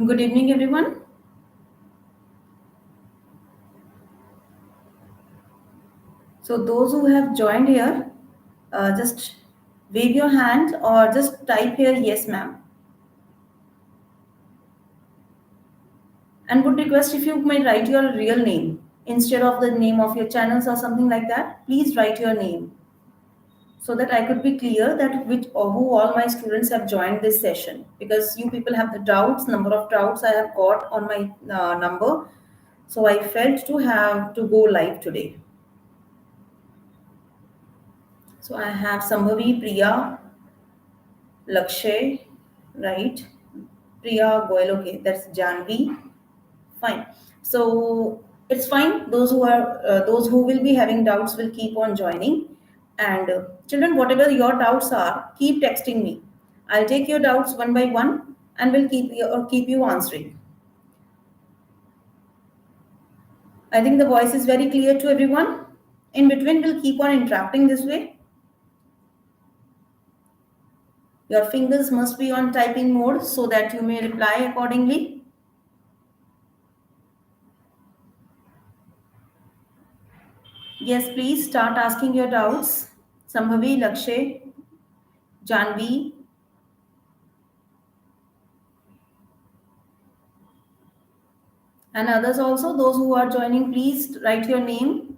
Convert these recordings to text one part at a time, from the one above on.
Good evening, everyone. So, those who have joined here, just wave your hand or just type here, yes, ma'am. And would request if you may write your real name instead of the name of your channels or something like that. Please write your name so that I could be clear that which or who all my students have joined this session. Because you people have the doubts, number of doubts I have got on my number. So, I felt to have to go live today. So, I have Sambhavi, Priya, Lakshay, right? Priya Goyal, okay, that's Janvi. Fine. So it's fine. Those who will be having doubts will keep on joining. And children, whatever your doubts are, keep texting me. I'll take your doubts one by one and will keep you answering. I think the voice is very clear to everyone. In between, we'll keep on interacting this way. Your fingers must be on typing mode so that you may reply accordingly. Yes, please start asking your doubts. Sambhavi, Lakshay, Janvi, and others also. Those who are joining, please write your name.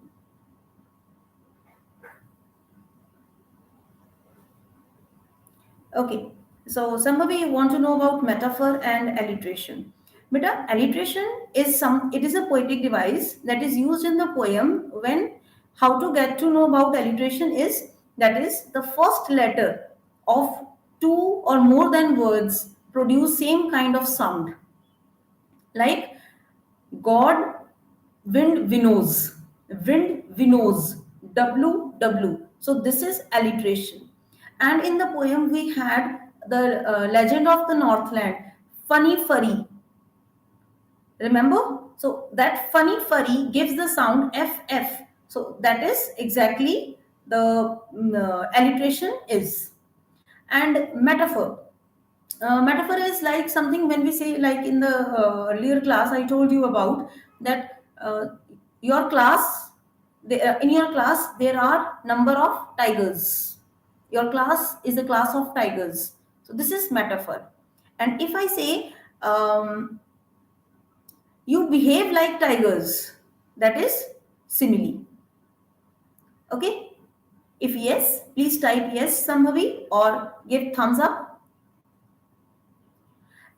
Okay. So, Sambhavi, you want to know about metaphor and alliteration. Beta, alliteration is it is a poetic device that is used in the poem when how to get to know about alliteration is that is the first letter of two or more than words produce same kind of sound, like God, wind winnows, wind winnows, W W. So this is alliteration. And in the poem we had the legend of the Northland, funny furry. Remember? So that funny furry gives the sound FF. So that is exactly the alliteration is. And metaphor. Metaphor is like something when we say, like in the earlier class I told you about that your class, in your class there are number of tigers. Your class is a class of tigers. So this is metaphor. And if I say you behave like tigers, that is simile. Okay. If yes, please type yes, Sambhavi, or give thumbs up.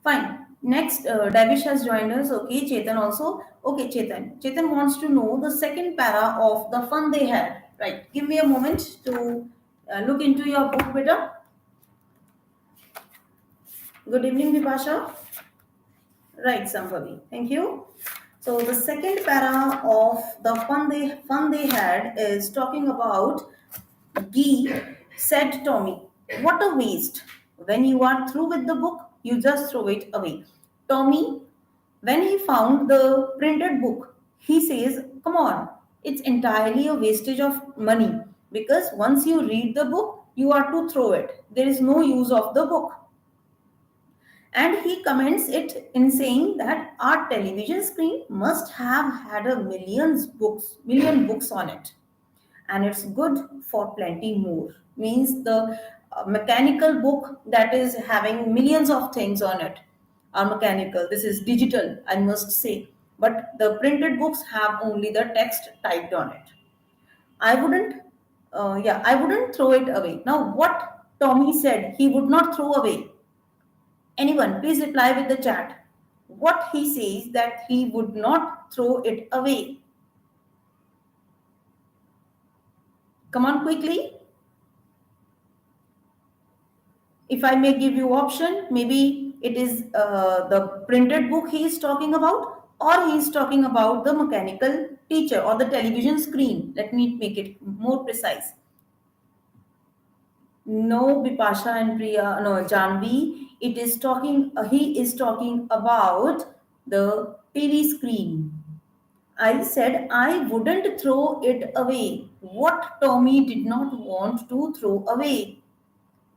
Fine. Next, Davish has joined us. Okay, Chetan also. Okay, Chetan. Chetan wants to know the second para of the fun they had. Right. Give me a moment to look into your book, beta. Good evening, Vipasha. Right, Sambhavi. Thank you. So the second para of the fun they had is talking about Gee, said Tommy, what a waste. When you are through with the book, you just throw it away. Tommy, when he found the printed book, he says, come on, it's entirely a wastage of money because once you read the book, you are to throw it. There is no use of the book. And he comments it in saying that our television screen must have had million books on it, and it's good for plenty more. Means the mechanical book that is having millions of things on it are mechanical. This is digital, I must say, but the printed books have only the text typed on it. I wouldn't, I wouldn't throw it away. Now, what Tommy said, he would not throw away. Anyone, please reply with the chat. What he says that he would not throw it away. Come on, quickly. If I may give you option, maybe it is the printed book he is talking about, or he is talking about the mechanical teacher or the television screen. Let me make it more precise. No, Bipasha and Priya, no, Janvi. It is talking. He is talking about the TV screen. I said I wouldn't throw it away. What Tommy did not want to throw away.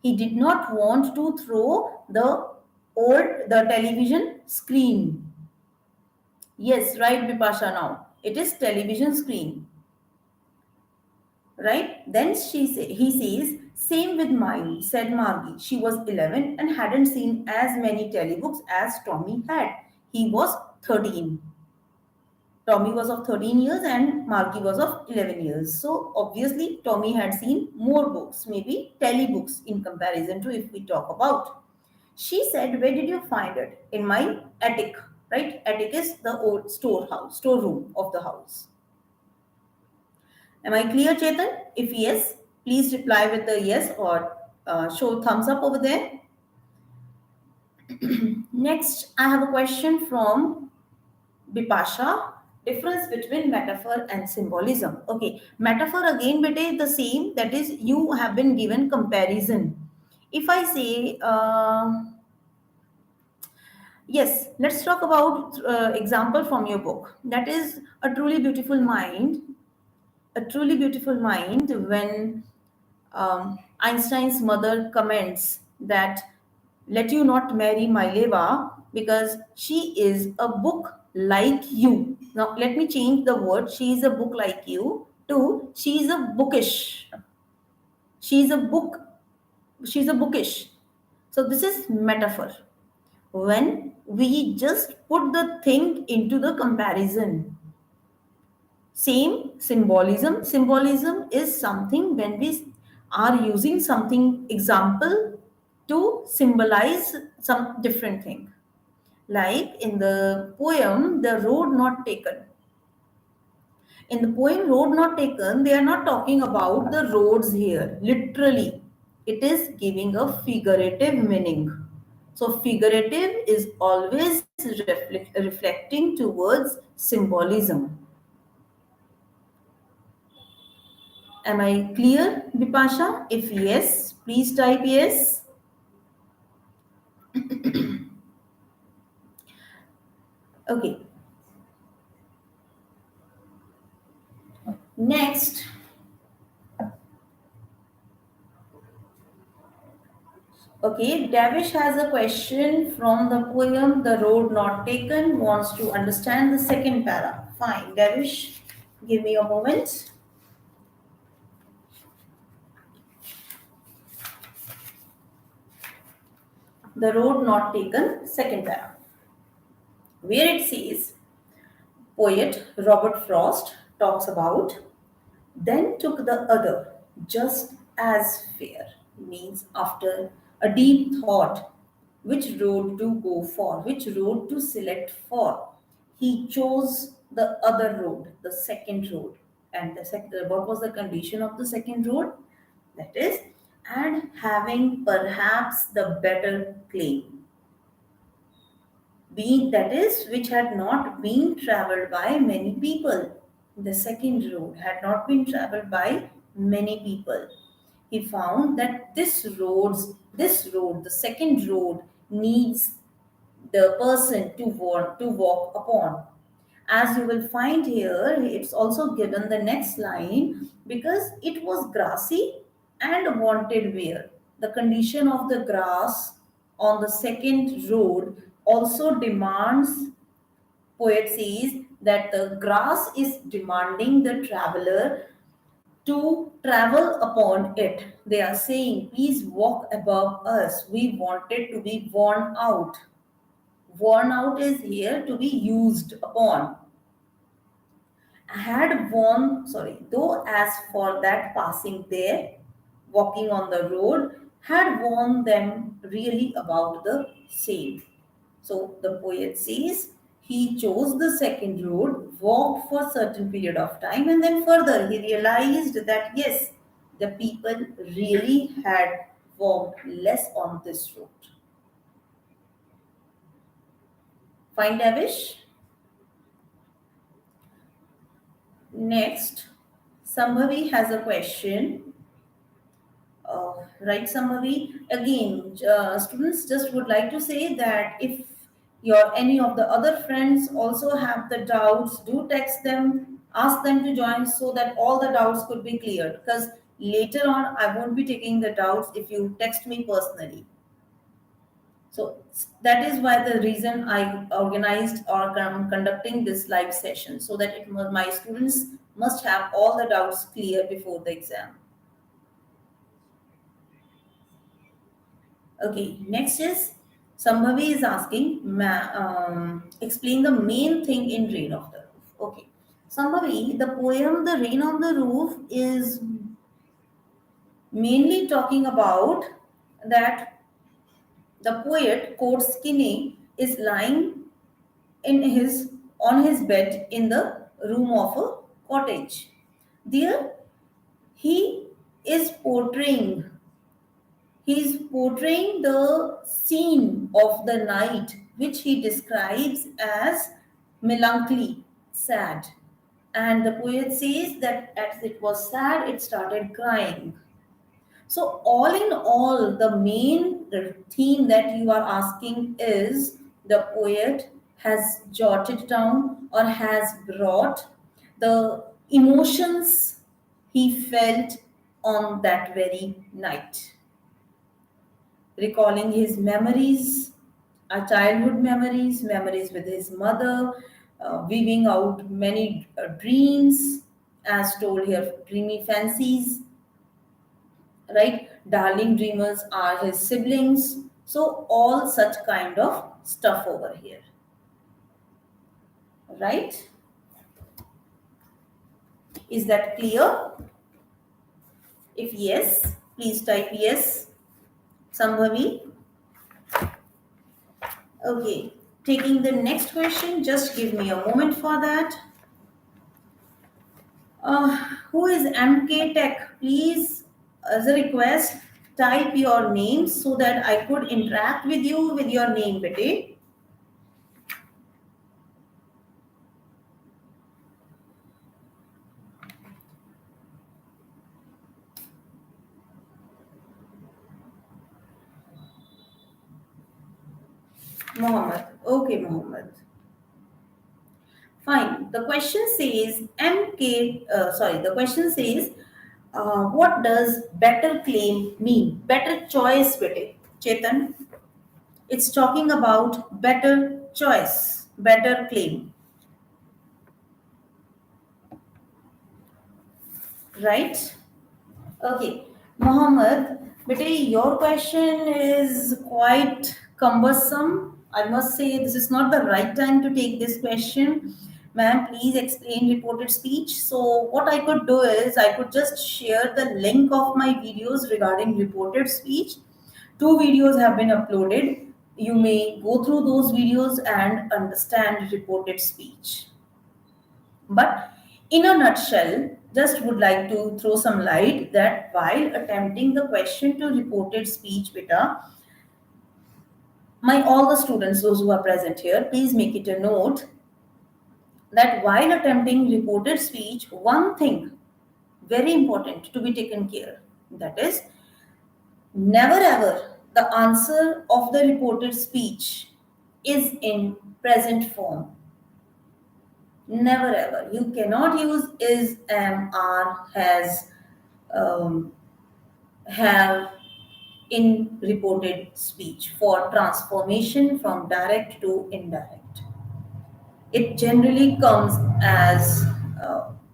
He did not want to throw the Or the television screen. Yes, right, Bipasha now. It is television screen, right? Then he says, same with mine, said Margie. She was 11 and hadn't seen as many telebooks as Tommy had. He was 13. Tommy was of 13 years and Margie was of 11 years. So obviously Tommy had seen more books, maybe telebooks in comparison to if we talk about. She said, where did you find it? In my attic, right? Attic is the old storeroom of the house. Am I clear, Chetan? If yes, please reply with the yes or show thumbs up over there. Next, I have a question from Bipasha. Difference between metaphor and symbolism. Okay, metaphor again, bete, the same. That is, you have been given comparison. If I say, yes, let's talk about example from your book. That is a truly beautiful mind. A truly beautiful mind when Einstein's mother comments that let you not marry Mileva because she is a book like you. Now, let me change the word. She is a book like you to she is a bookish. She is a book. She's a bookish. So, this is metaphor. When we just put the thing into the comparison. Same symbolism. Symbolism is something when we are using something example to symbolize some different thing. Like in the poem, The Road Not Taken. In the poem Road Not Taken, they are not talking about the roads here, literally. It is giving a figurative meaning. So, figurative is always reflecting towards symbolism. Am I clear, Bipasha? If yes, please type yes. Okay. Next, okay, Davish has a question from the poem The Road Not Taken, wants to understand the second para. Fine, Davish, give me a moment. The Road Not Taken, second para, where it says, poet Robert Frost talks about then took the other, just as fair, means after a deep thought, which road to go for, which road to select for. He chose the other road, the second road. And what was the condition of the second road? That is, and having perhaps the better claim being that is which had not been traveled by many people. The second road had not been traveled by many people. He found that this road, the second road, needs the person to walk upon. As you will find here, it's also given the next line because it was grassy and wanted wear. The condition of the grass on the second road also demands, poet says, that the grass is demanding the traveler to travel upon it. They are saying, please walk above us. We want it to be worn out. Worn out is here to be used upon. Had worn, sorry, though as for that passing there, walking on the road, had warned them really about the same. So the poet says he chose the second road, walked for a certain period of time, and then further he realized that yes, the people really had walked less on this road. Fine, Davish? Next, Sambhavi has a question. Right, Sambhavi? Again, students just would like to say that if your any of the other friends also have the doubts, do text them, ask them to join so that all the doubts could be cleared. Because later on, I won't be taking the doubts if you text me personally. So that is why the reason I organized or conducting this live session, so that my students must have all the doubts clear before the exam. Okay, next is Sambhavi is asking, explain the main thing in Rain of the Roof. Okay, Sambhavi, the poem The Rain on the Roof is mainly talking about that the poet Skinny is lying in his on his bed in the room of a cottage. There he is portraying the scene of the night, which he describes as melancholy, sad. And the poet says that as it was sad, it started crying. So, all in all, the main theme that you are asking is the poet has jotted down or has brought the emotions he felt on that very night, recalling his memories, childhood memories, memories with his mother, weaving out many dreams, as told here, dreamy fancies, right? Darling dreamers are his siblings. So, all such kind of stuff over here, right? Is that clear? If yes, please type yes, Sambhavi. Okay, taking the next question, just give me a moment for that. Who is MK Tech? Please, as a request, type your name so that I could interact with you with your name, bete. Mohammed. Okay, Mohammed. Fine. The question says MK. Sorry. The question says, what does better claim mean? Better choice, bete. Chetan. It's talking about better choice, better claim, right? Okay, Mohammed, bete, your question is quite cumbersome. I must say this is not the right time to take this question. Ma'am, please explain reported speech. So, what I could do is I could just share the link of my videos regarding reported speech. Two videos have been uploaded. You may go through those videos and understand reported speech. But in a nutshell, just would like to throw some light that while attempting the question to reported speech, beta, my all the students, those who are present here, please make it a note that while attempting reported speech, one thing very important to be taken care, that is never ever the answer of the reported speech is in present form. Never ever. You cannot use is, am, are, has, um, have in reported speech for transformation from direct to indirect. It generally comes as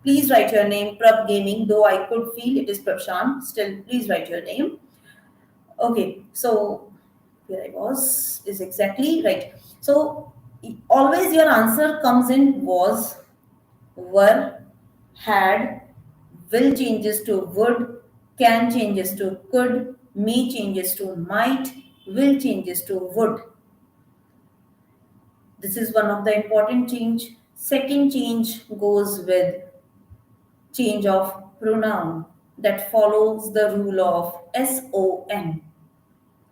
please write your name, Prab Gaming, though I could feel it is Prabshan, still please write your name. Okay, so where I was is exactly right. So always your answer comes in was, were, had, will changes to would, can changes to could, may changes to might, will changes to would. This is one of the important change. Second change goes with change of pronoun that follows the rule of SON.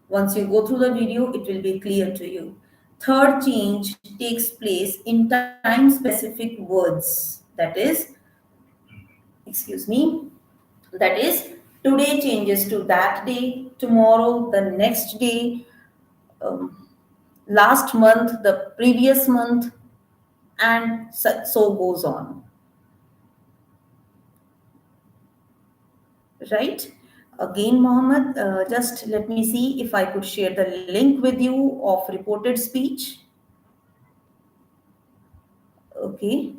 Once you go through the video, it will be clear to you. Third change takes place in time specific words. That is, excuse me, that is, today changes to that day, tomorrow, the next day, um, last month, the previous month, and so goes on, right? Again, Mohammed, just let me see if I could share the link with you of reported speech. Okay,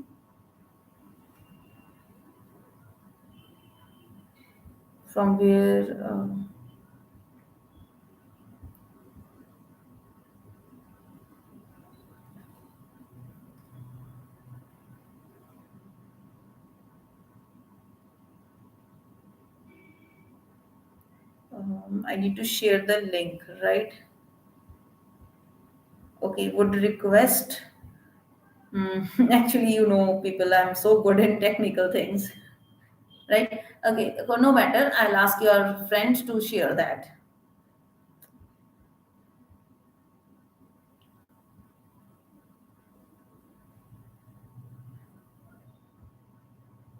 from where I need to share the link, right? Okay, would request. Actually, people, I'm so good in technical things, right? Okay, no matter. I'll ask your friend to share that.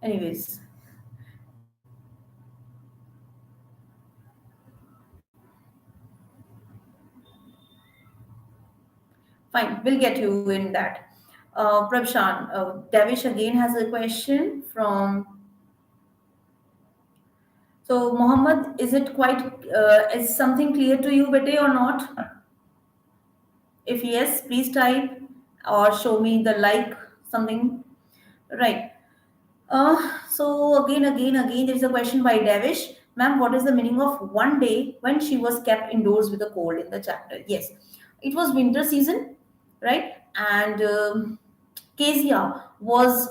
Anyways, fine. We'll get you in that. Prabshan, Davish again has a question from. So, Mohammed, is it quite, is something clear to you, bete, or not? If yes, please type or show me the like something. Right. So again, there is a question by Devish. Ma'am, what is the meaning of one day when she was kept indoors with a cold in the chapter? Yes, it was winter season, right? And Kezia was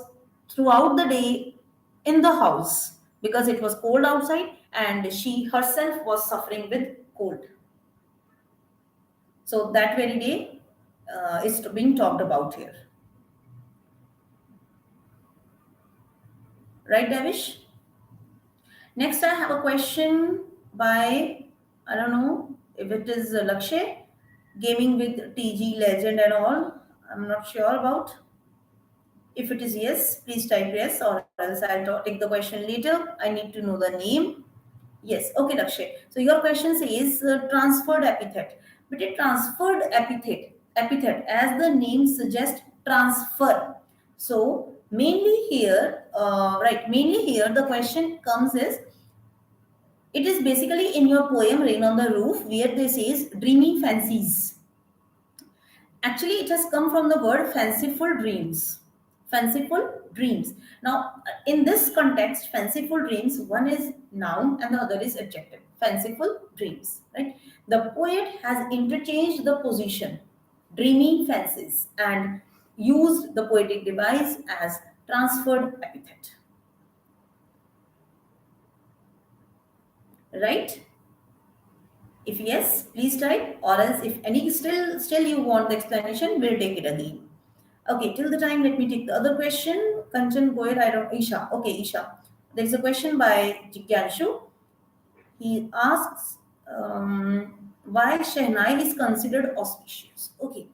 throughout the day in the house because it was cold outside and she herself was suffering with cold. So that very day is being talked about here. Right, Devish? Next, I have a question by, I don't know if it is Lakshay, gaming with TG legend and all. I'm not sure about. If it is yes, please type yes, or else I'll take the question later. I need to know the name. Yes, okay, Lakshay. So your question says transferred epithet. But a transferred epithet, as the name suggests, transfer. So mainly here, the question comes is it is basically in your poem Rain on the Roof, where they says dreamy fancies. Actually, it has come from the word fanciful dreams. Fanciful dreams. Now, in this context, fanciful dreams, one is noun and the other is adjective. Fanciful dreams, right? The poet has interchanged the position, dreamy fancies, and used the poetic device as transferred epithet, right? If yes, please type, or else if any still you want the explanation, we'll take it again. Okay, till the time, let me take the other question. Kanchan Goyal, I don't Isha. Okay, Isha. There is a question by Jigyanshu. He asks why Shehnai is considered auspicious. Okay,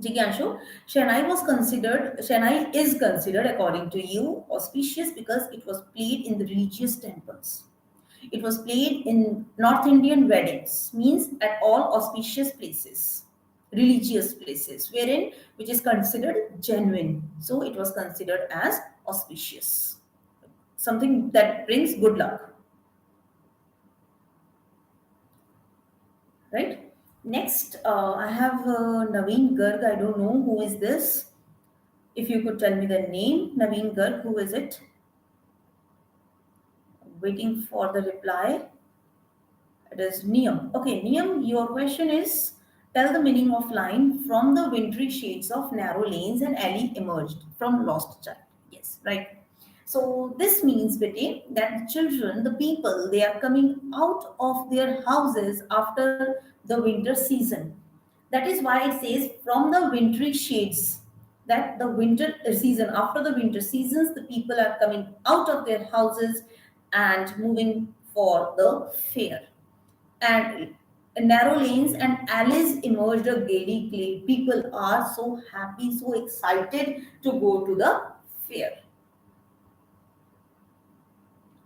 Jigyanshu, Shehnai is considered according to you auspicious because it was played in the religious temples. It was played in North Indian weddings, means at all auspicious places, religious places, wherein which is considered genuine. So it was considered as auspicious, something that brings good luck, right? Next, I have Naveen Garg. I don't know who is this. If you could tell me the name, Naveen Garg, who is it? Waiting for the reply. It is Niyam. Okay, Niyam, your question is tell the meaning of line from the wintry shades of narrow lanes and alley emerged from lost child. Yes, right. So this means, Betty, that the children, the people, they are coming out of their houses after the winter season. That is why it says from the wintry shades. That the winter season, after the winter seasons, the people are coming out of their houses and moving for the fair, and narrow lanes and alleys emerged a gaily clay. People are so happy, so excited to go to the fair.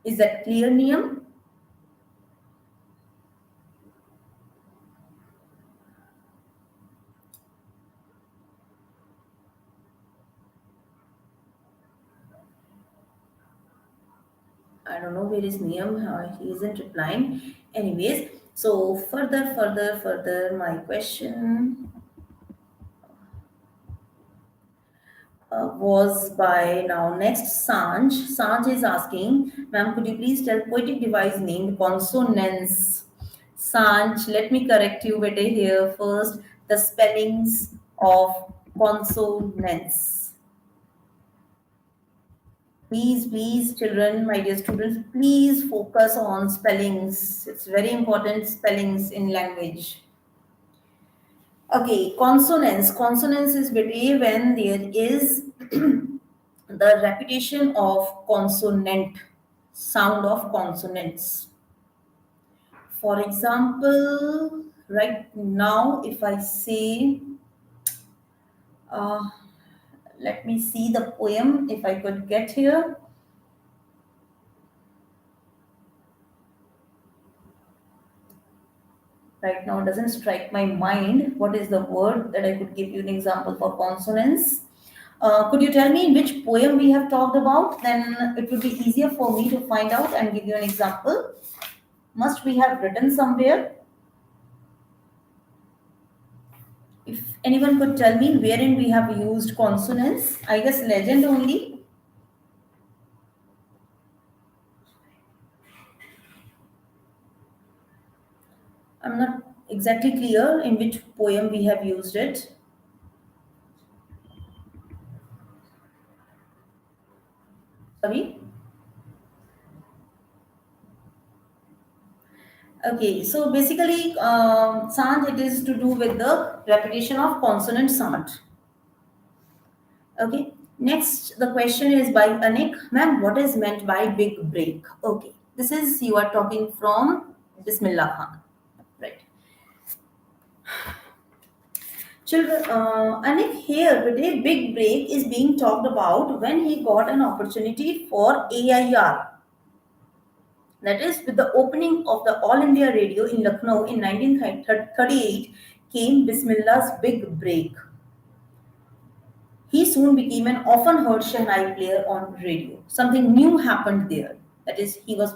Is that clear, Niyam? I don't know where is Niyam. He isn't replying. Anyways, so further, my question was by now next Sanj. Sanj is asking, ma'am, could you please tell poetic device named consonants? Sanj, let me correct you better here first. The spellings of consonants. Please, children, my dear students, please focus on spellings. It's very important spellings in language. Okay, consonants. Consonants is between when there is the repetition of consonant, sound of consonants. For example, right now, if I say, uh, let me see the poem, if I could get here. Right now, it doesn't strike my mind what is the word that I could give you an example for consonants. Could you tell me which poem we have talked about? Then it would be easier for me to find out and give you an example. Must we have written somewhere? If anyone could tell me wherein we have used consonants, I guess legend only. I'm not exactly clear in which poem we have used it. Sorry. Okay, so basically, sound it is to do with the repetition of consonant sound. Okay. Next, the question is by Anik. Ma'am, what is meant by big break? Okay. This is you are talking from Bismillah Khan. Right. Children, Anik here today, big break is being talked about when he got an opportunity for AIR. That is, with the opening of the All India Radio in Lucknow in 1938, came Bismillah's big break. He soon became an often heard Shehnai player on radio. Something new happened there. That is, he was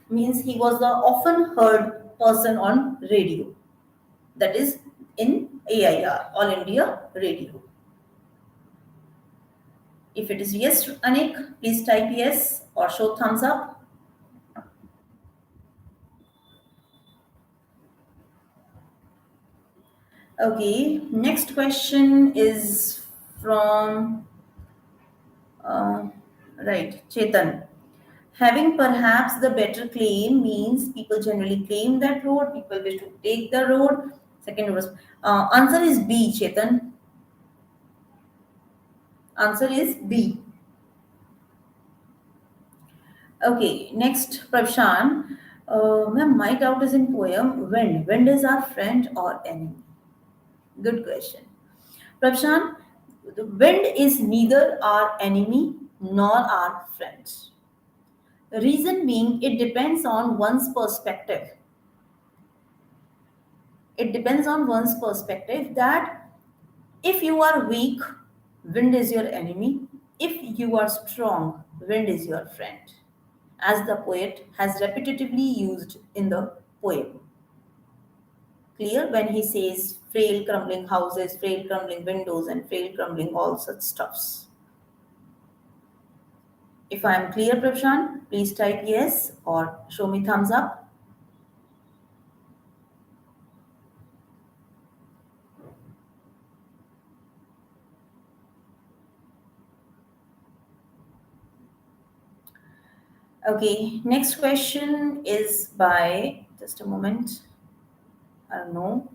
means he was the often heard person on radio. That is in AIR, All India Radio. If it is yes, Anik, please type yes or show thumbs up. Okay, next question is from uh, right Chetan. Having perhaps the better claim means people generally claim that road, people wish to take the road. Second was answer is B, Chetan. Answer is B. Okay, next, Pravshan. Ma'am, my doubt is in poem Wind. Wind is our friend or enemy? Good question. Pravshan, the wind is neither our enemy nor our friend. Reason being, it depends on one's perspective. It depends on one's perspective that if you are weak, wind is your enemy. If you are strong, wind is your friend, as the poet has repetitively used in the poem. Clear when he says frail crumbling houses, frail crumbling windows, and frail crumbling all such stuffs. If I am clear, Prabshan, please type yes or show me thumbs up. Okay, next question is by just a moment. I don't know.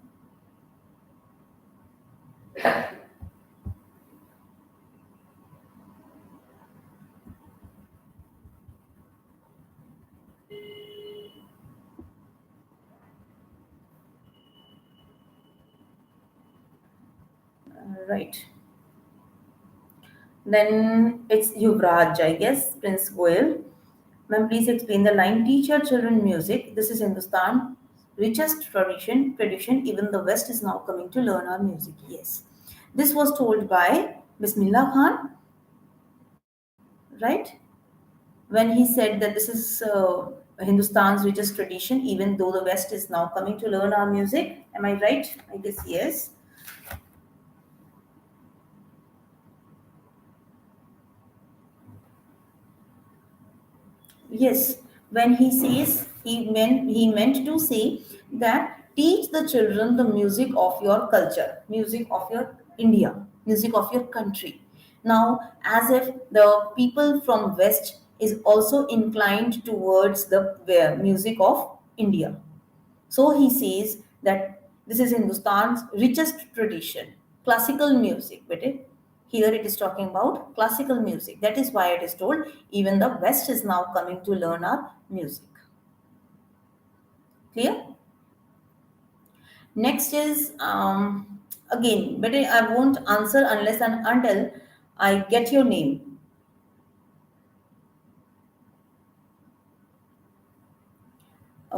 Right. Then it's Yuvraj, I guess, Prince Goel. Ma'am, please explain the line teach your children music. This is Hindustan, richest tradition. Even the West is now coming to learn our music. Yes. This was told by Bismillah Khan, right? when he said that this is Hindustan's richest tradition, even though the West is now coming to learn our music. Am I right? I guess yes. Yes, when he says he meant to say that teach the children the music of your culture, music of your India, music of your country. Now, as if the people from West is also inclined towards the music of India. So he says that this is Hindustan's richest tradition, classical music. But here it is talking about classical music. That is why it is told even the West is now coming to learn our music. Clear? Next is again, but I won't answer unless and until I get your name.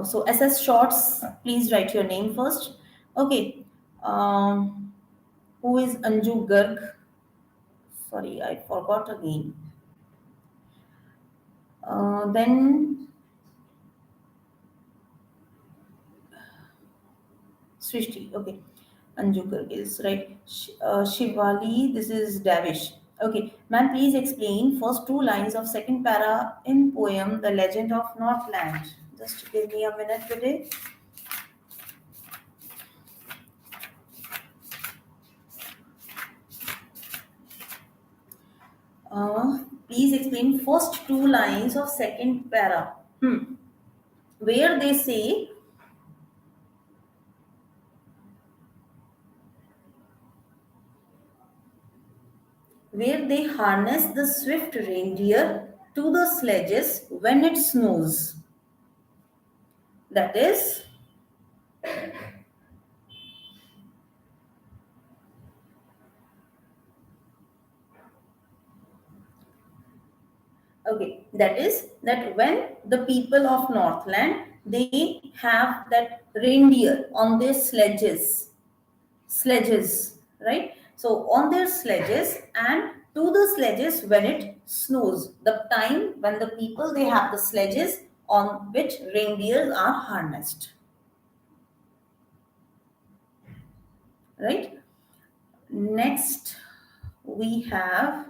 So SS Shorts, please write your name first. Okay. Um, who is Anju Garg? Sorry, I forgot again. Then Srishti, okay. Anjukar is right. Shivali, this is Davish. Okay, ma'am, please explain first two lines of second para in poem The Legend of Northland. Just give me a minute today. Please explain first two lines of second para. Where they say, where they harness the swift reindeer to the sledges when it snows. That is, okay, that is that when the people of Northland they have that reindeer on their sledges, right? So on their sledges and to the sledges when it snows, the time when the people they have the sledges on which reindeers are harnessed, right? Next we have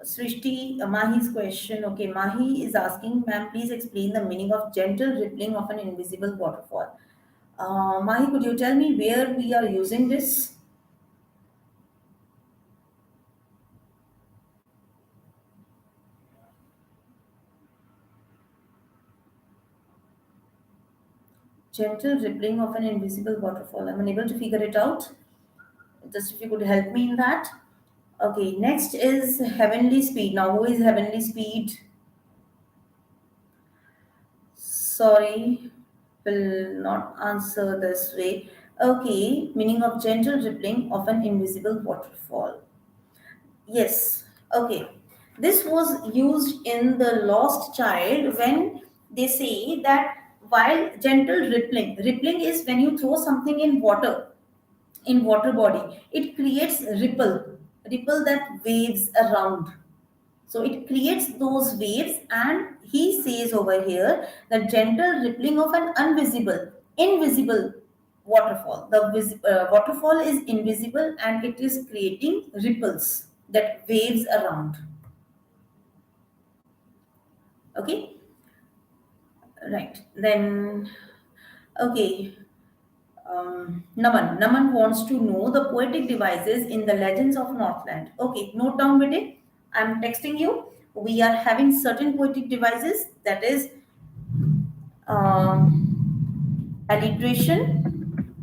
Srishti, Mahi's question. Okay, Mahi is asking, ma'am, please explain the meaning of gentle rippling of an invisible waterfall. Mahi, could you tell me where we are using this? Gentle rippling of an invisible waterfall. I'm unable to figure it out. Just if you could help me in that. Okay, next is heavenly speed. Now, who is heavenly speed? Sorry, will not answer this way. Okay, meaning of gentle rippling of an invisible waterfall. Yes. Okay. This was used in The Lost Child when they say that while gentle rippling is when you throw something in water body, it creates ripple that waves around. So it creates those waves, and he says over here that gentle rippling of an invisible waterfall. The waterfall is invisible and it is creating ripples that waves around. Okay, right. Then, okay. Naman wants to know the poetic devices in the legends of Northland. Okay, note down with it. I'm texting you. We are having certain poetic devices, that is alliteration.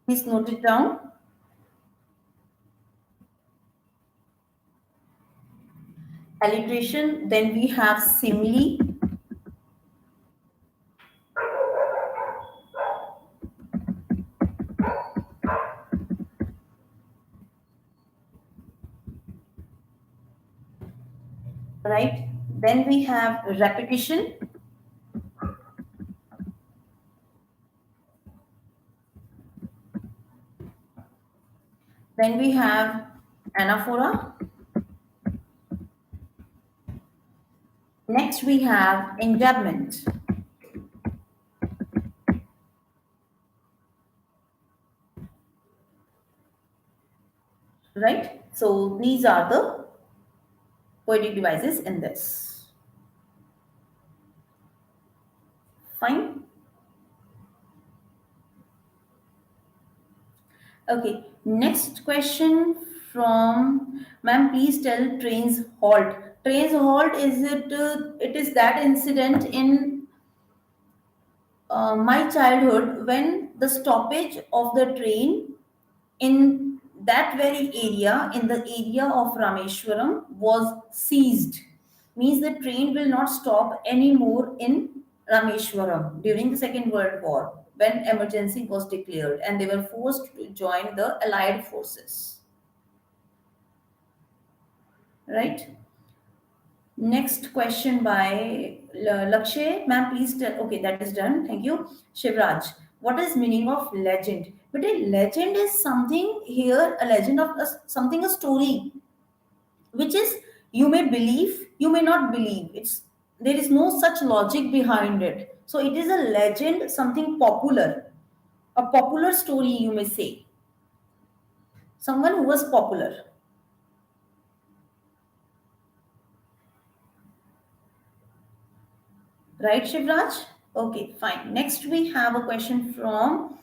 Please note it down. Alliteration. Then we have simile. Right. Then we have repetition. Then we have anaphora. Next we have enjambment, right? So these are the poetic devices in this. Fine. Okay. Next question from ma'am. Please tell trains halt. Trains halt is it? It is that incident in my childhood when the stoppage of the train in that very area, in the area of Rameshwaram, was seized. Means the train will not stop anymore in Rameshwaram during the Second World War when emergency was declared and they were forced to join the Allied forces. Right? Next question by Lakshay. Ma'am, please tell. Okay, that is done. Thank you. Shivraj, what is meaning of legend? But a legend is something here, a legend of something, a story, which is you may believe, you may not believe. It's there is no such logic behind it. So it is a legend, something popular, a popular story, you may say. Someone who was popular. Right, Shivraj? Okay, fine. Next, we have a question from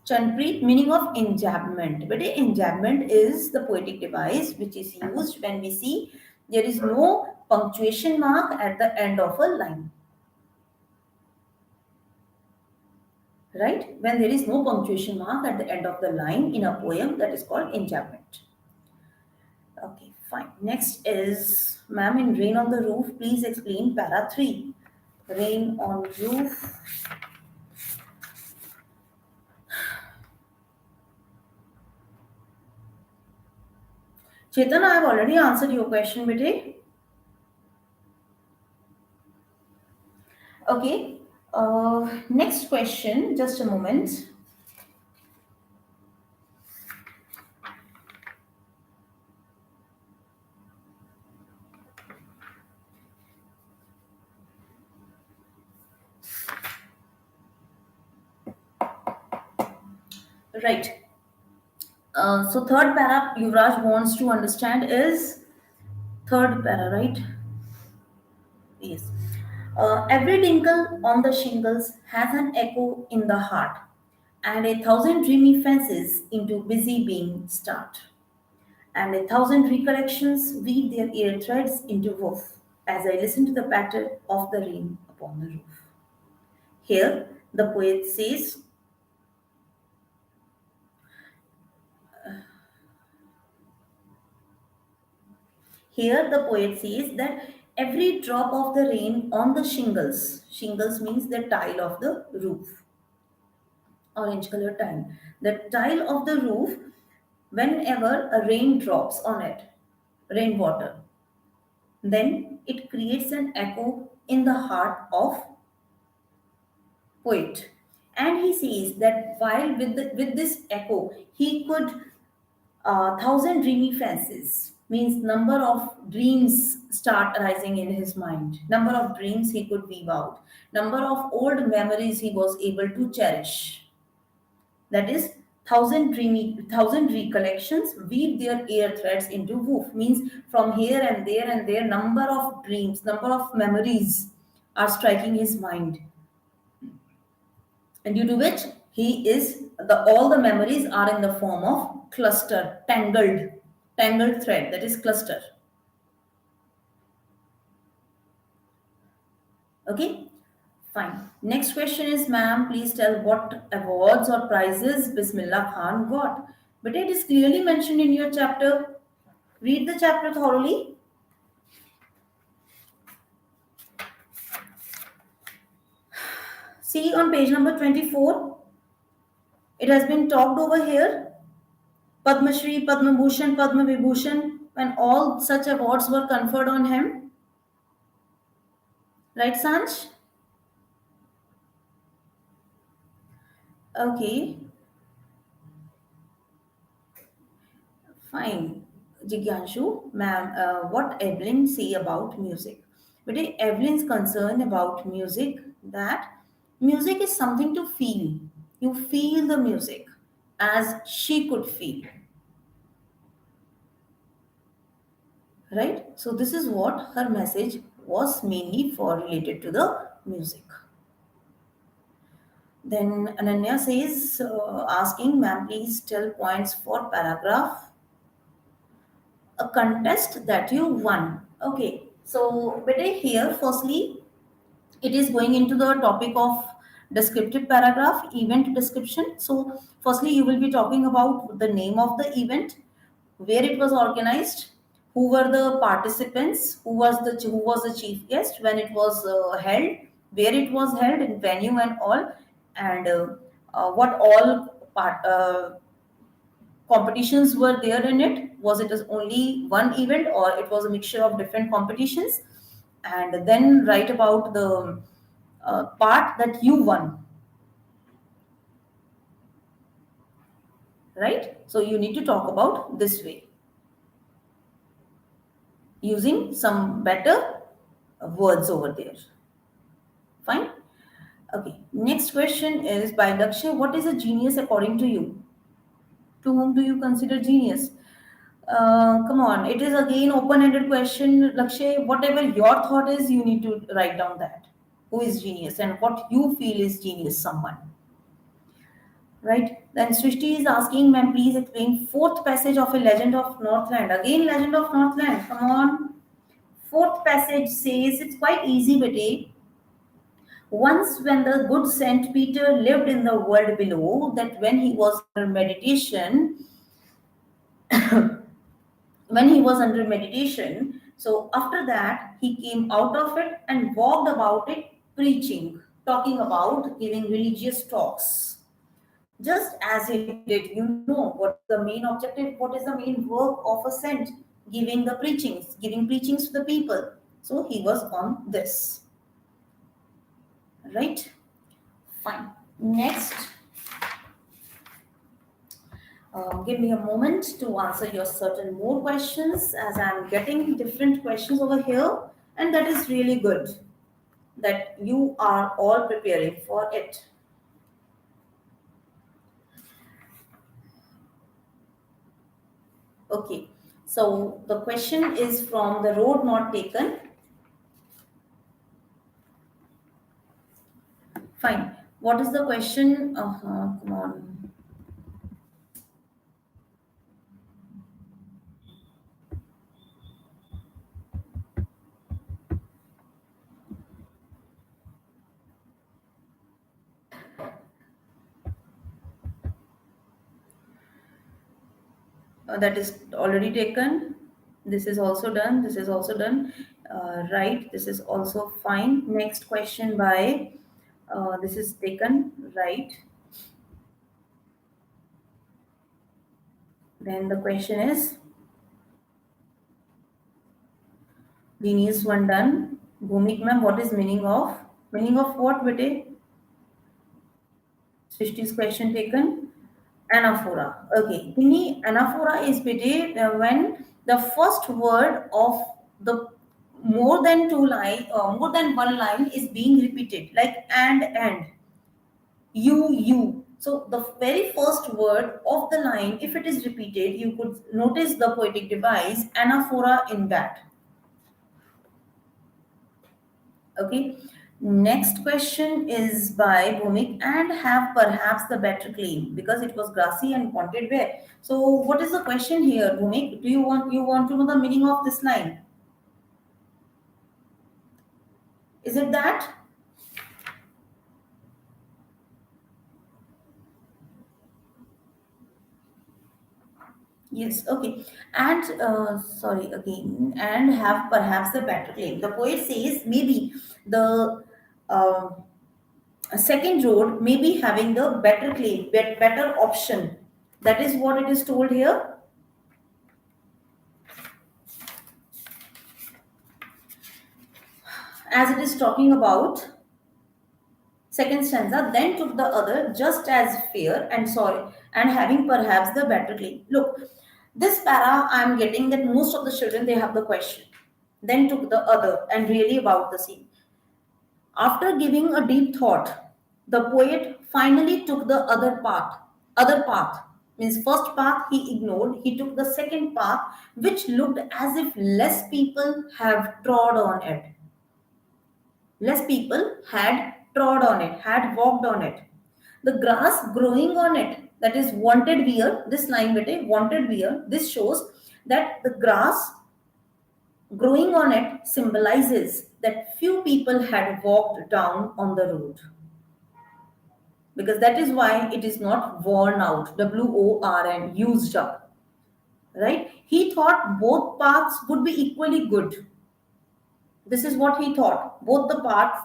Chanpreet, meaning of enjambment. But enjambment is the poetic device which is used when we see there is no punctuation mark at the end of a line. Right? When there is no punctuation mark at the end of the line in a poem, that is called enjambment. Okay, fine. Next is, ma'am, in Rain on the Roof, please explain para 3. Rain on roof. Chetan, I have already answered your question, bete. Okay. Next question, just a moment. Right. So third para Yuvraj wants to understand is third para, right? Yes. Every tinkle on the shingles has an echo in the heart, and a thousand dreamy fancies into busy being start, and a thousand recollections weave their ear threads into woof as I listen to the patter of the rain upon the roof. Here, the poet says, here the poet says that every drop of the rain on the shingles means the tile of the roof, orange color tile. The tile of the roof, whenever a rain drops on it, rainwater, then it creates an echo in the heart of poet. And he says that while with this echo, he could thousand dreamy fancies means number of dreams start arising in his mind, number of dreams he could weave out, number of old memories he was able to cherish. That is, thousand recollections weave their ear threads into woof means from here and there number of dreams, number of memories are striking his mind, and due to which he is the all the memories are in the form of cluster, tangled thread, that is cluster. Okay, fine. Next question is, ma'am, please tell what awards or prizes Bismillah Khan got. But it is clearly mentioned in your chapter. Read the chapter thoroughly. See on page number 24, it has been talked over here. Padma Shri, Padma Bhushan, Padma Vibhushan. when all such awards were conferred on him. Right, Sanj? Okay, fine. Jigyanshu, ma'am, what Evelyn say about music? But Evelyn's concern about music that music is something to feel. You feel the music as she could feel, right? So this is what her message was mainly for related to the music. Then Ananya says, asking, ma'am, please tell points for paragraph a contest that you won. Okay, so better here, firstly, it is going into the topic of descriptive paragraph, event description. So, firstly, you will be talking about the name of the event, where it was organized, who were the participants, who was the chief guest, when it was held, where it was held, in venue and all, and what all competitions were there in it. Was it as only one event or it was a mixture of different competitions? And then write about the part that you won, right? So you need to talk about this way using some better words over there. Fine. Okay, next question is by Lakshay. What is a genius according to you? To whom do you consider genius? Come on, it is again open-ended question, Lakshay. Whatever your thought is, you need to write down that. Who is genius and what you feel is genius, someone. Right? Then Srishti is asking, ma'am, please explain fourth passage of a Legend of Northland. Again, Legend of Northland. Come on. Fourth passage says it's quite easy, Betty. Once, when the good Saint Peter lived in the world below, that when he was under meditation, so after that, he came out of it and walked about it preaching, talking about giving religious talks. Just as he did, what is the main objective, what is the main work of a saint? Giving preachings to the people. So he was on this, right? Fine. Next, give me a moment to answer your certain more questions as I'm getting different questions over here, and that is really good that you are all preparing for it. Okay, so the question is from the road not taken. Fine. What is the question? Come on. That is already taken. This is also done. This is also done. Right. This is also fine. Next question by this is taken. Right. Then the question is Genius one done. Bhumik ma'am, what is meaning of what, bete? Srishti's question taken. Anaphora. Okay. Kini anaphora is bete when the first word of the more than one line is being repeated, like and you. So the very first word of the line, if it is repeated, you could notice the poetic device anaphora in that. Okay. Next question is by Bhumik and have perhaps the better claim because it was grassy and wanted where. So what is the question here, Bhumik? Do you want to know the meaning of this line? Is it that? Yes, okay. And sorry again, and have perhaps the better claim. The poet says maybe the uh, second road may be having the better claim, better option. That is what it is told here. as it is talking about second stanza, then took the other just as fair and sorry, and having perhaps the better claim. Look, this para I'm getting that most of the children they have the question. Then took the other and really about the same. After giving a deep thought, the poet finally took the other path. Means first path he ignored, he took the second path, which looked as if less people have trod on it. Less people had trod on it, had walked on it. The grass growing on it, that is wanted wear, this line bete, wanted wear, this shows that the grass growing on it symbolizes that few people had walked down on the road, because that is why it is not worn out, WORN, used up, right? He thought both paths would be equally good. This is what he thought, both the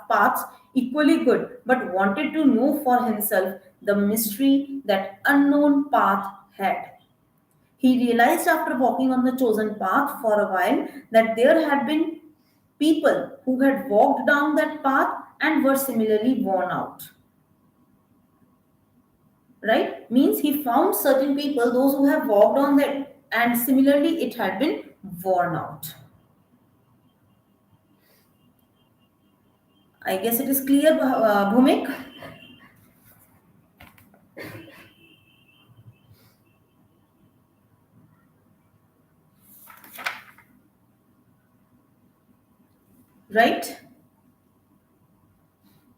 paths equally good, but wanted to know for himself the mystery that unknown path had. He realized after walking on the chosen path for a while that there had been people who had walked down that path and were similarly worn out. Right? Means he found certain people, those who have walked on that, and similarly it had been worn out. I guess it is clear, Bhumik. Right?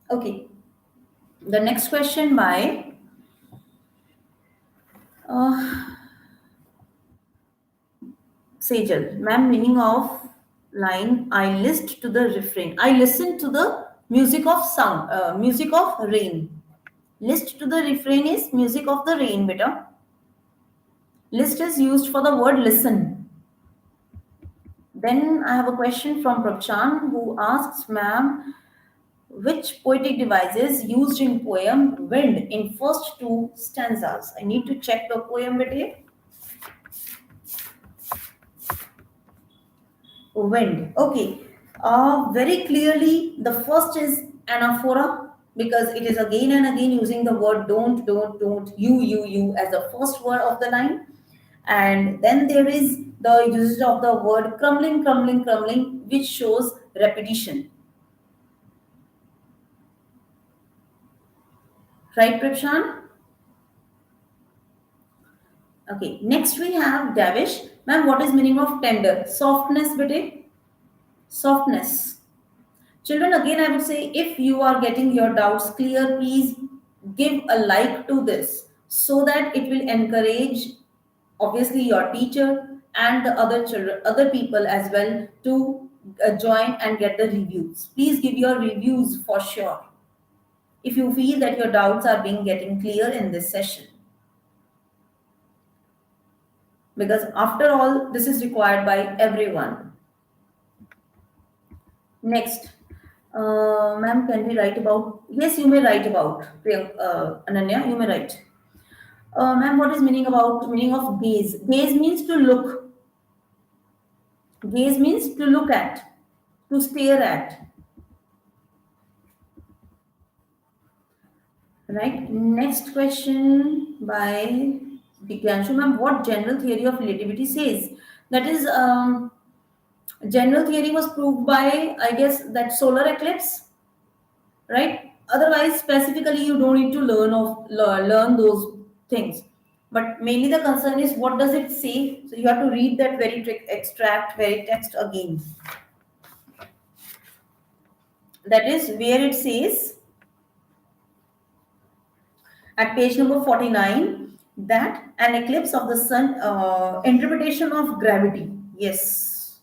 Okay. The next question by uh, Sejal. Ma'am, meaning of line, I list to the refrain. I listen to the music of sound, music of rain. List to the refrain is music of the rain, beta. List is used for the word listen. Then I have a question from Prabchan who asks, ma'am, which poetic devices used in poem Wind in first two stanzas? I need to check the poem beta. Wind. Okay. Very clearly, the first is anaphora because it is again and again using the word don't, you as the first word of the line. And then there is the usage of the word crumbling, which shows repetition. Right, Prabshan? Okay. Next we have Davish. Ma'am, what is meaning of tender? Softness, bete? Softness. Children, again, I would say if you are getting your doubts clear, please give a like to this so that it will encourage obviously your teacher and the other children, other people as well to join and get the reviews. Please give your reviews for sure if you feel that your doubts are being getting clear in this session, because after all, this is required by everyone. Next, ma'am, can we write about? Yes, you may write about Ananya. You may write. Ma'am, what is meaning of gaze? Gaze means to look. Gaze means to look at, to stare at. Right. Next question by Digyanshu, ma'am. What general theory of relativity says? That is, general theory was proved by, I guess, that solar eclipse, right? Otherwise, specifically, you don't need to learn those things. But mainly the concern is what does it say? So you have to read that very extract, very text again. That is where it says at page number 49 that an eclipse of the sun, interpretation of gravity. Yes.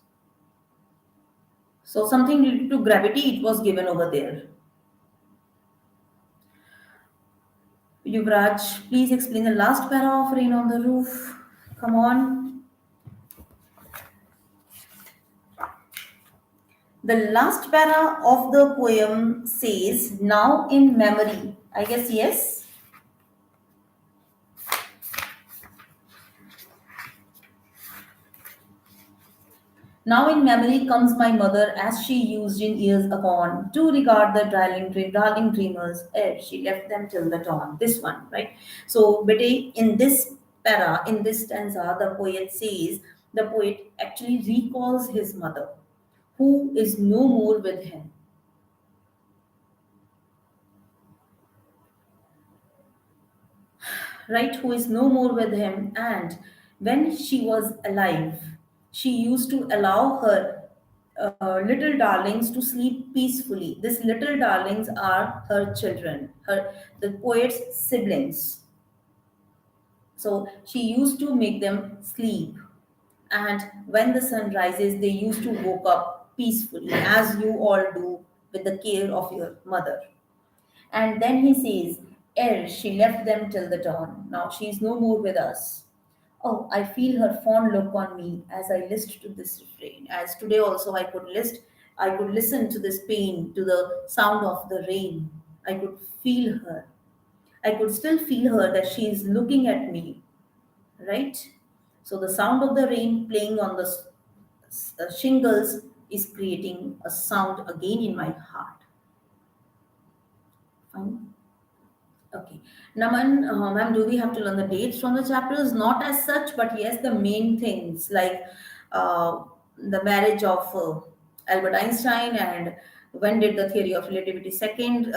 So something related to gravity, it was given over there. Yuvraj, please explain the last para of Rain on the Roof. Come on. The last para of the poem says, now in memory. I guess yes. Now in memory comes my mother as she used in years agone to regard the darling dreamers ere she left them till the dawn. This one, right? So, Bete, in this para, in this stanza, the poet actually recalls his mother, who is no more with him, right? Who is no more with him. And when she was alive, she used to allow her little darlings to sleep peacefully. These little darlings are her children, the poet's siblings. So she used to make them sleep. And when the sun rises, they used to woke up peacefully, as you all do with the care of your mother. And then he says, ere she left them till the dawn. Now she is no more with us. Oh, I feel her fond look on me as I list to this refrain. As today also I could listen to this pain, to the sound of the rain. I could feel her. I could still feel her that she is looking at me, right? So the sound of the rain playing on the shingles is creating a sound again in my heart. Fine. Okay. Naman, ma'am, do we have to learn the dates from the chapters? Not as such, but yes, the main things like uh, the marriage of Albert Einstein and when did the theory of relativity second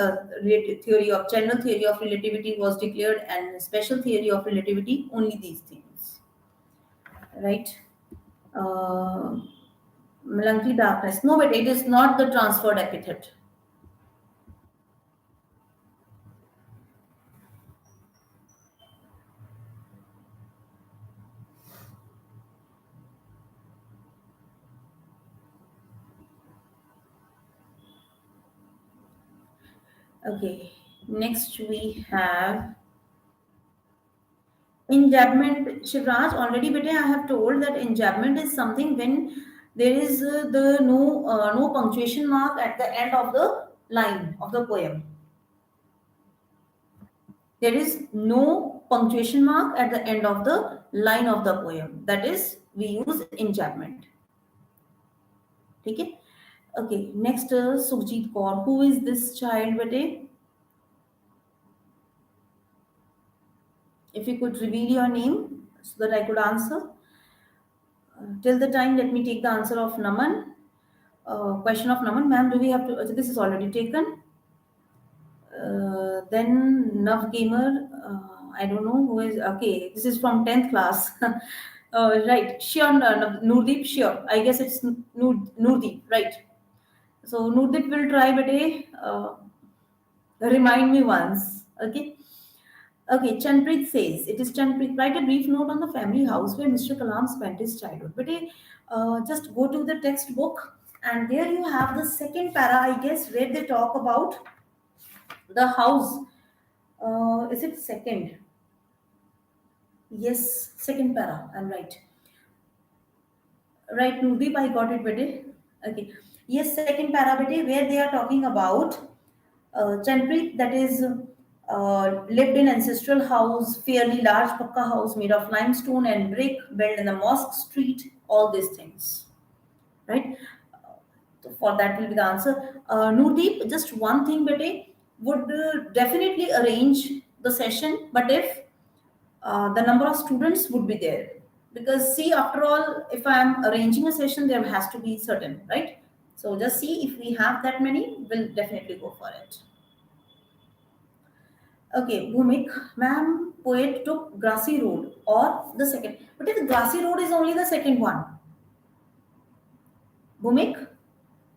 theory of general theory of relativity was declared and special theory of relativity, only these things, right? Uh, Melancholy darkness. No, but it is not the transferred epithet. Okay. Next we have enjambment. Shivraj, already bete, I have told that enjambment is something when there is the no punctuation mark at the end of the line of the poem. There is no punctuation mark at the end of the line of the poem. That is, we use enjambment. Okay. Okay. Next, Sukhjeet Kaur. Who is this child, bete? If you could reveal your name so that I could answer. Till the time, let me take the answer of Naman. Question of Naman, ma'am, do we have to? This is already taken. Then Nav Gamer, I don't know who is. Okay, this is from 10th class. Right, sure, Nurdeep, sure. I guess it's Nurdeep, right? So Nurdeep will try, but remind me once. Okay. Okay, Chanpreet says, it is Chanpreet. Write a brief note on the family house where Mr. Kalam spent his childhood. But just go to the textbook, and there you have the second para, I guess, where they talk about the house. Is it second? Yes, second para. I'm right. Right, Nurdeep, I got it, Bede. Okay. Yes, second para, Bede, where they are talking about Chanpreet, that is lived in ancestral house, fairly large pakka house made of limestone and brick, built in the mosque street, all these things, right? So for that will be the answer. Nurdeep, just one thing, Bete, would definitely arrange the session, but if the number of students would be there. Because see, after all, if I am arranging a session, there has to be certain, right? So just see if we have that many, we'll definitely go for it. Okay, Bhumik, ma'am, poet took grassy road or the second. But if the grassy road is only the second one, Bhumik,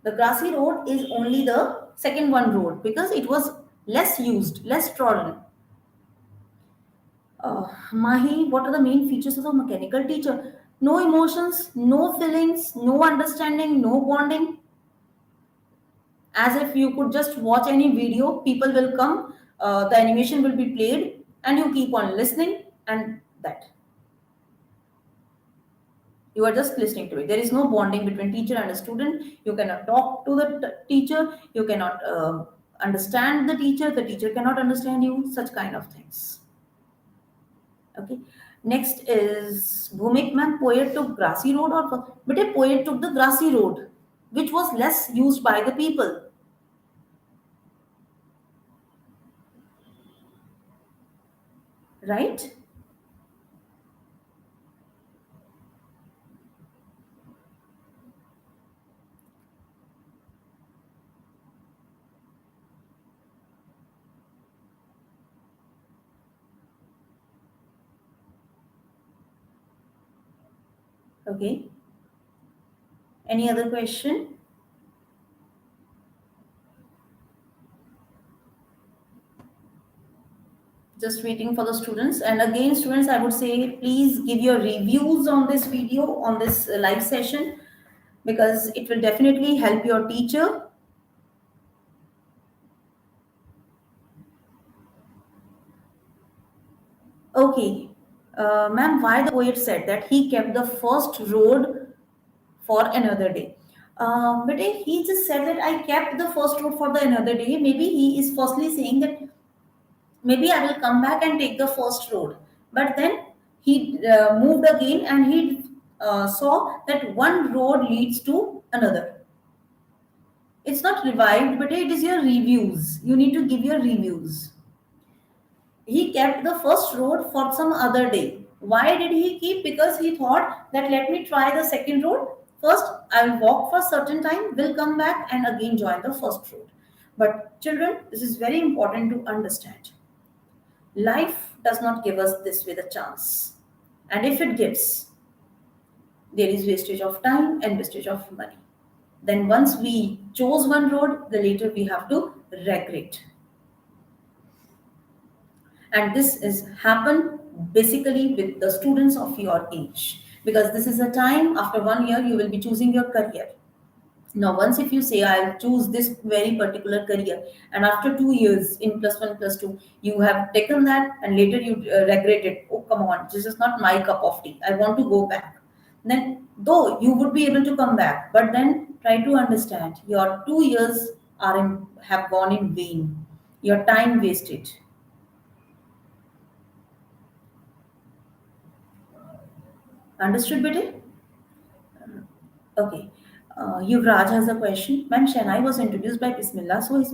the grassy road is only the second one road because it was less used, less trodden. Mahi, what are the main features of a mechanical teacher? No emotions, no feelings, no understanding, no bonding. As if you could just watch any video, people will come, the animation will be played, and you keep on listening, and that. You are just listening to it. There is no bonding between teacher and a student. You cannot talk to the teacher. You cannot understand the teacher. The teacher cannot understand you. Such kind of things. Okay. Next is Bhumik man, poet took grassy road or but a poet took the grassy road, which was less used by the people, right? Okay. Any other question? Just waiting for the students. And again, students, I would say please give your reviews on this video, on this live session, because it will definitely help your teacher. Okay. Ma'am, why the poet said that he kept the first road for another day? But he just said that I kept the first road for the another day. Maybe he is firstly saying that maybe I will come back and take the first road. But then he moved again and he saw that one road leads to another. It's not revived, but it is your reviews. You need to give your reviews. He kept the first road for some other day. Why did he keep? Because he thought that let me try the second road. First, I will walk for a certain time, will come back and again join the first road. But children, this is very important to understand. Life does not give us this with a chance. And if it gives, there is wastage of time and wastage of money. Then once we chose one road, the later we have to regret. And this is happen basically with the students of your age, because this is a time after 1 year you will be choosing your career. Now, once if you say I'll choose this very particular career, and after 2 years in plus one, plus two, you have taken that, and later you regret it. Oh, come on, this is not my cup of tea. I want to go back. Then, though you would be able to come back, but then try to understand your 2 years have gone in vain. Your time wasted. Understood, Bete? Okay. Yuvraj has a question. Ma'am, Shanai was introduced by Bismillah, so is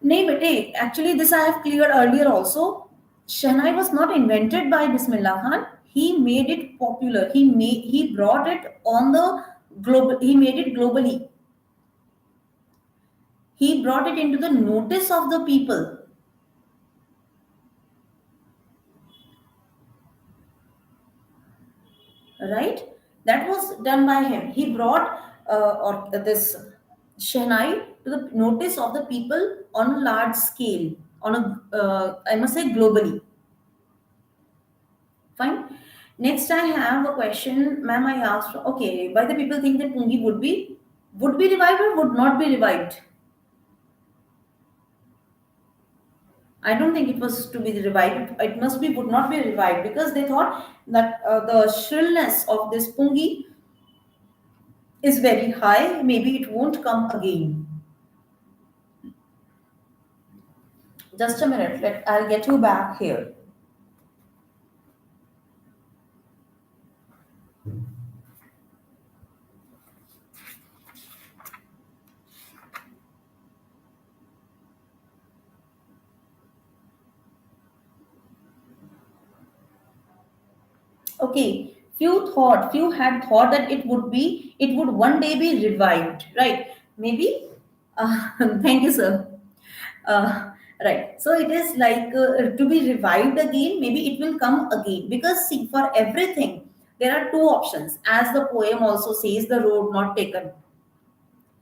nay, bete, actually, this I have cleared earlier also. Shanai was not invented by Bismillah Khan. He made it popular. He brought it on the global. He made it globally. He brought it into the notice of the people. Right? That was done by him. He brought or this Shehnai to the notice of the people on a large scale, on a I must say globally. Fine. Next, I have a question, ma'am. I asked. Okay, why the people think that Pungi would be revived or would not be revived? I don't think it was to be revived. It must be would not be revived because they thought that the shrillness of this Pungi is very high. Maybe it won't come again. Just a minute. I'll get you back here. Okay. Few had thought that it would one day be revived, right? Maybe. Thank you, sir. Right. So it is like to be revived again. Maybe it will come again because see, for everything there are two options, as the poem also says, the road not taken,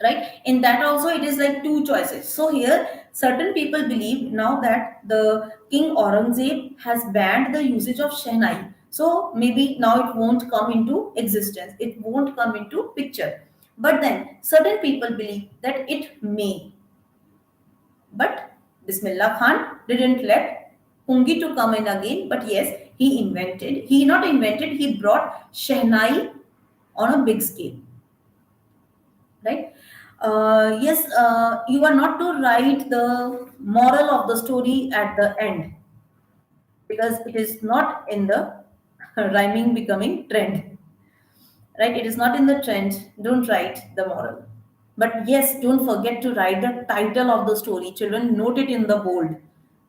right? In that also it is like two choices. So here certain people believe now that the king Aurangzeb has banned the usage of shehnai, so maybe now it won't come into existence, it won't come into picture. But then certain people believe that it may. But Bismillah Khan didn't let pungi to come in again, but yes, he not invented, he brought shehnai on a big scale, right? Yes, you are not to write the moral of the story at the end. because it is not in the rhyming becoming trend, right? It is not in the trend. Don't write the moral. But yes, don't forget to write the title of the story. Children, note it in the bold.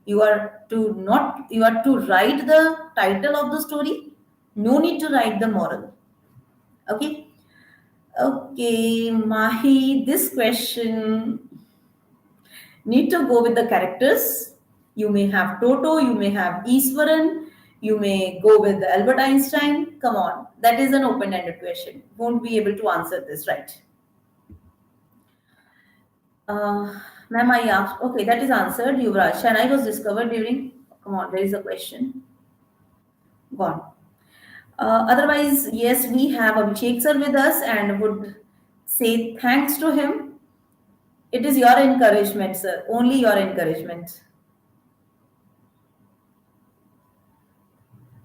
You are to write the title of the story. No need to write the moral. Okay. Okay, Mahi, this question need to go with the characters. You may have Toto, you may have Iswaran, you may go with Albert Einstein. Come on, that is an open ended question. Won't be able to answer this, right? Uh, Ma'am, I asked. Okay, that is answered. Yuvraj. Chennai was discovered during. Come on, there is a question. Gone. Otherwise, yes, we have Abhishek sir with us and would say thanks to him. It is your encouragement, sir. Only your encouragement.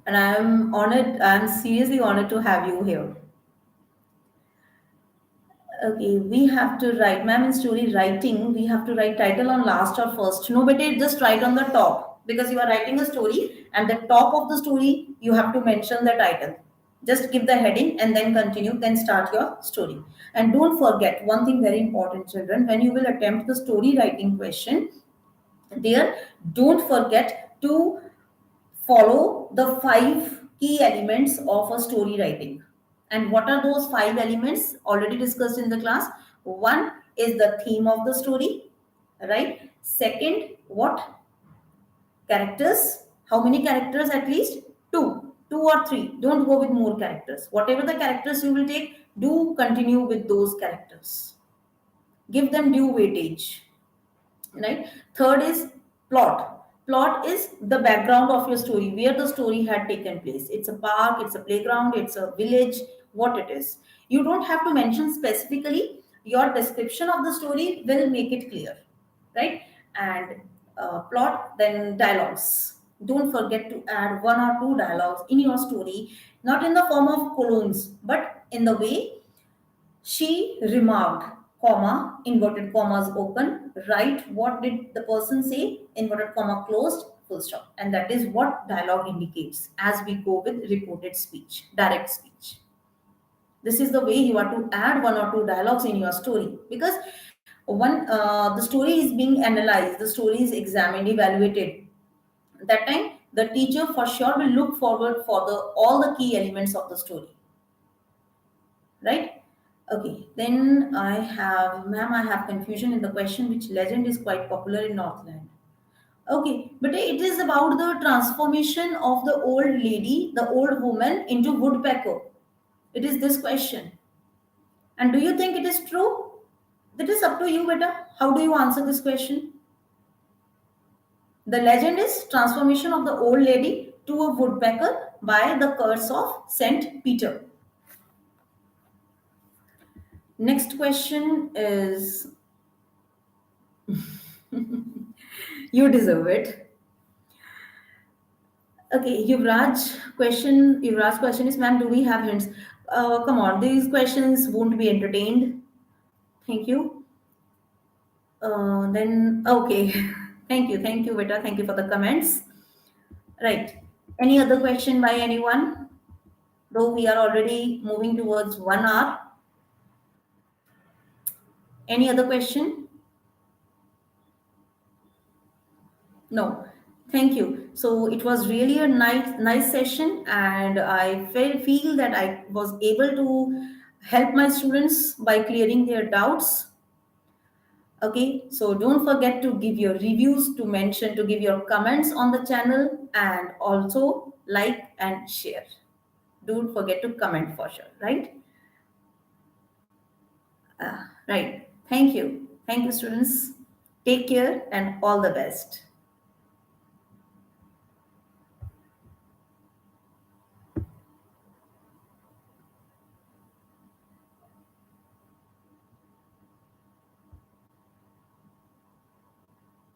And I am honored, I am seriously honored to have you here. Okay, we have to write, ma'am, in story writing, we have to write title on last or first. No, but just write on the top because you are writing a story and the top of the story, you have to mention the title. Just give the heading and then continue, then start your story. And don't forget one thing very important, children, when you will attempt the story writing question, there, don't forget to follow the five key elements of a story writing. And what are those five elements already discussed in the class? One is the theme of the story, right? Second, what characters? How many characters at least? Two or three. Don't go with more characters. Whatever the characters you will take, do continue with those characters. Give them due weightage, right? Third is plot is the background of your story, where the story had taken place. It's a park, it's a playground, it's a village, what it is. You don't have to mention specifically. Your description of the story will make it clear, right? And plot, then dialogues. Don't forget to add one or two dialogues in your story, not in the form of colons, but in the way she remarked, comma, inverted commas open, right? What did the person say? Inverted comma closed, full stop. And that is what dialogue indicates as we go with reported speech, direct speech. This is the way you are to add one or two dialogues in your story because the story is being analyzed, the story is examined, evaluated. That time, the teacher for sure will look forward for the all the key elements of the story, right? Okay, then I have, ma'am, I have confusion in the question which legend is quite popular in Northland. Okay, but it is about the transformation of the old lady, the old woman into woodpecker. It is this question. And do you think it is true? That is up to you, beta. How do you answer this question? The legend is transformation of the old lady to a woodpecker by the curse of Saint Peter. Next question is you deserve it. Okay, Yuvraj's question is, ma'am, do we have hints? Come on, these questions won't be entertained. Thank you. Then, okay. Thank you, Vita. Thank you for the comments. Right. Any other question by anyone? Though we are already moving towards 1 hour. Any other question? No. Thank you. So it was really a nice session, and I feel that I was able to help my students by clearing their doubts. Okay, so don't forget to give your reviews, to mention, to give your comments on the channel, and also like and share. Don't forget to comment for sure, right? Right. Thank you. Thank you, students. Take care and all the best.